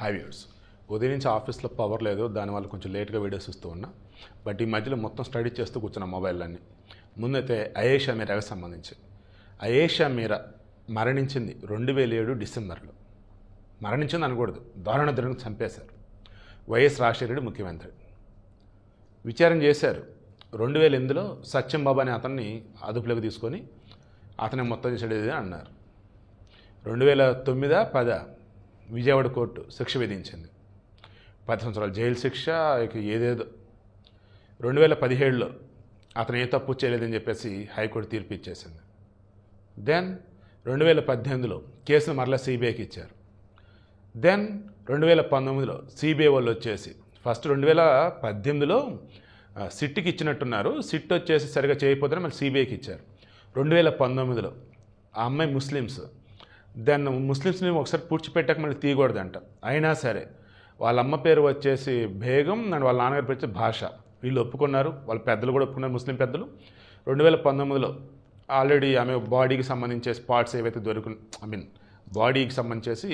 High viewers, ఉదయం నుంచి ఆఫీస్లో పవర్ లేదు, దానివల్ల కొంచెం లేట్గా వీడియోస్ ఇస్తూ ఉన్నా. బట్ ఈ మధ్యలో మొత్తం స్టడీ చేస్తూ కూర్చున్న మొబైల్లన్నీ. ముందైతే అయేషా మీరాకి సంబంధించి అయేషా మీరా మరణించింది 2007 డిసెంబర్లో. మరణించింది అనకూడదు, దారుణంగా చంపేశారు. వైఎస్ రాజశేఖర రెడ్డి ముఖ్యమంత్రి. విచారణ చేశారు. 2008లో సత్యం బాబు అనే అతన్ని అదుపులోకి తీసుకొని అతనే మొత్తం చేసేది అన్నారు. 2009-10 విజయవాడ కోర్టు శిక్ష విధించింది. 10 సంవత్సరాల జైలు శిక్ష, ఇక ఏదేదో. 2017లో అతను ఏ తప్పు చేయలేదని చెప్పేసి హైకోర్టు తీర్పు ఇచ్చేసింది. దెన్ 2018లో కేసును మరలా సిబిఐకి ఇచ్చారు. దెన్ 2019లో సిబిఐ వాళ్ళు వచ్చేసి ఫస్ట్ 2018లో సిట్కి ఇచ్చినట్టున్నారు. సిట్ వచ్చేసి సరిగా చేయకపోతే మళ్ళీ సిబిఐకి ఇచ్చారు. 2019లో ఆ అమ్మాయి ముస్లిమ్స్, దెన్ ముస్లిమ్స్ని ఒకసారి పూడ్చిపెట్టాక మళ్ళీ తీయకూడదంట. అయినా సరే వాళ్ళ అమ్మ పేరు వచ్చేసి బేగం అండ్ వాళ్ళ నాన్నగారి పేరు వచ్చి భాష. వీళ్ళు ఒప్పుకున్నారు, వాళ్ళ పెద్దలు కూడా ఒప్పుకున్నారు, ముస్లిం పెద్దలు. 2019లో ఆల్రెడీ ఆమె బాడీకి సంబంధించే స్పాట్స్ ఏవైతే బాడీకి సంబంధించేసి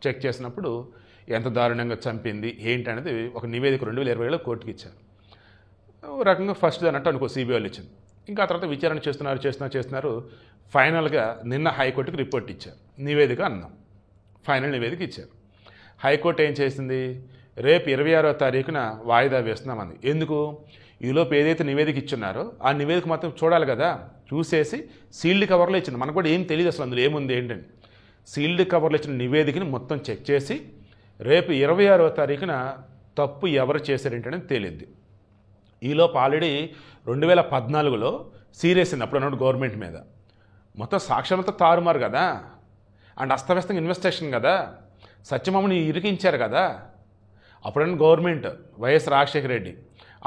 చెక్ చేసినప్పుడు ఎంత దారుణంగా చంపింది ఏంటి అనేది ఒక నివేదిక 2020లో కోర్టుకి ఇచ్చారు. ఒక రకంగా ఫస్ట్ అన్నట్టు అనుకో సిబిఐలు ఇచ్చింది. ఇంకా ఆ తర్వాత విచారణ చేస్తున్నారు. ఫైనల్గా నిన్న హైకోర్టుకి రిపోర్ట్ ఇచ్చారు. నివేదిక అన్నాం, ఫైనల్ నివేదిక ఇచ్చారు. హైకోర్టు ఏం చేసింది, రేపు 26వ తారీఖున వాయిదా వేస్తున్నామంది. ఎందుకు? ఈలోపు ఏదైతే నివేదిక ఇచ్చున్నారో ఆ నివేదిక మాత్రం చూడాలి కదా. చూసేసి సీల్డ్ కవర్లో ఇచ్చింది. మనకు కూడా ఏం తెలియదు అసలు అందులో ఏముంది ఏంటని. సీల్డ్ కవర్లో ఇచ్చిన నివేదికని మొత్తం చెక్ చేసి రేపు 26వ తారీఖున తప్పు ఎవరు చేశారేంటనేది తేలిద్ది. ఈలోపు ఆల్రెడీ 2014లో సీరియస్ అయింది అప్పుడు అన్నట్టు గవర్నమెంట్ మీద. మొత్తం సాక్ష్యాలతో తారుమారు కదా, అండ్ అస్తవ్యస్తంగా ఇన్వెస్టిగేషన్ కదా, సత్యమామని ఇరికించారు కదా. అప్పుడన్నా గవర్నమెంట్ వైఎస్ రాజశేఖర రెడ్డి,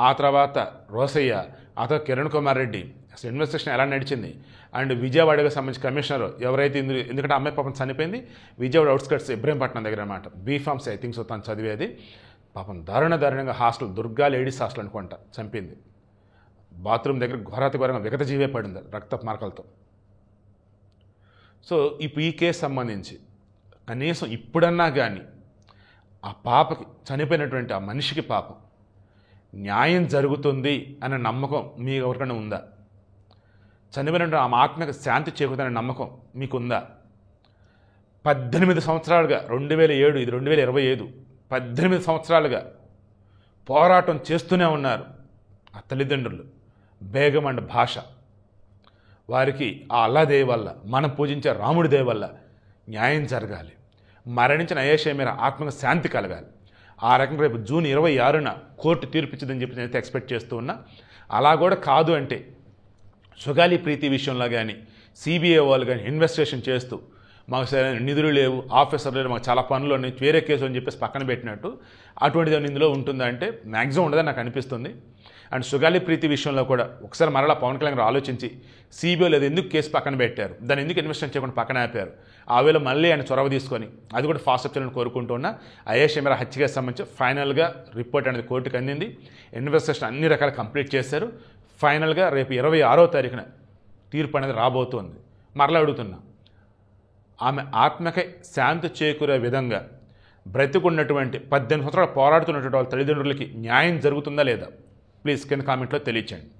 ఆ తర్వాత రోసయ్య, ఆ తర్వాత కిరణ్ కుమార్ రెడ్డి, అసలు ఇన్వెస్టిగేషన్ ఎలా నడిచింది. అండ్ విజయవాడకి సంబంధించి కమిషనర్ ఎవరైతే ఎందుకంటే అమ్మాయి పాపం చనిపోయింది విజయవాడ అవుట్స్కట్స్ ఇబ్రహీంపట్నం దగ్గర అనమాట. బీఫామ్స్ ఐ థింక్ సో తను చదివేది. పాపం దారుణంగా హాస్టల్, దుర్గా లేడీస్ హాస్టల్ అనుకుంటా, చంపింది. బాత్రూమ్ దగ్గర ఘోరాతిఘోరంగా విగతజీవే పడింది రక్తపు మార్కలతో. సో ఇప్పుడు ఈ కేసు సంబంధించి కనీసం ఇప్పుడన్నా కానీ ఆ పాపకి, చనిపోయినటువంటి ఆ మనిషికి పాపం న్యాయం జరుగుతుంది అనే నమ్మకం మీ ఎవరికైనా ఉందా? చనిపోయినటువంటి ఆ ఆత్మకి శాంతి చేకూరుతుందనే నమ్మకం మీకుందా? 18 సంవత్సరాలుగా, 2007 ఇది 2025, 18 సంవత్సరాలుగా పోరాటం చేస్తూనే ఉన్నారు ఆ తల్లిదండ్రులు బేగం అండ్ భాష. వారికి ఆ అల్లా దయ వల్ల, మనం పూజించే రాముడి దయ వల్ల న్యాయం జరగాలి. మరణించిన అయేషా మీరా ఆత్మకు శాంతి కలగాలి. ఆ రకంగా రేపు జూన్ 26న కోర్టు తీర్పు ఇచ్చిందని చెప్పి నేనైతే ఎక్స్పెక్ట్ చేస్తూ ఉన్నా. అలా కూడా కాదు అంటే సుగాలి ప్రీతి విషయంలో కానీ సిబిఐ వాళ్ళు కానీ ఇన్వెస్టిగేషన్ చేస్తూ మాకు సరైన నిధులు లేవు, ఆఫీసర్లు లేవు, మాకు చాలా పనులు ఉన్నాయి, వేరే కేసు అని చెప్పేసి పక్కన పెట్టినట్టు అటువంటిది ఇందులో ఉంటుందంటే మ్యాక్సిమం ఉండదని నాకు అనిపిస్తుంది. అండ్ సుగాలి ప్రీతి విషయంలో కూడా ఒకసారి మరలా పవన్ కళ్యాణ్ గారు ఆలోచించి సిబిఐ లేదు ఎందుకు కేసు పక్కన పెట్టారు, దాన్ని ఎందుకు ఇన్వెస్టిగేషన్ చేయకుండా పక్కన ఆపారు, ఆ వేళ మళ్ళీ ఆయన చొరవ తీసుకొని అది కూడా ఫాస్ట్ అప్ చేయాలని కోరుకుంటున్నా. అయేషా మీరా హత్య కేసు సంబంధించి ఫైనల్గా రిపోర్ట్ అనేది కోర్టుకు అందింది. ఇన్వెస్టిగేషన్ అన్ని రకాల కంప్లీట్ చేశారు. ఫైనల్గా రేపు 26వ తారీఖున తీర్పు అనేది రాబోతోంది. మరలా అడుగుతున్నా, ఆమె ఆత్మకై శాంతి చేకూరే విధంగా బ్రతికున్నటువంటి 18 సంవత్సరాలు పోరాడుతున్నటువంటి వాళ్ళ తల్లిదండ్రులకి న్యాయం జరుగుతుందా లేదా? ప్లీజ్ కింద కామెంట్లో తెలియచేయండి.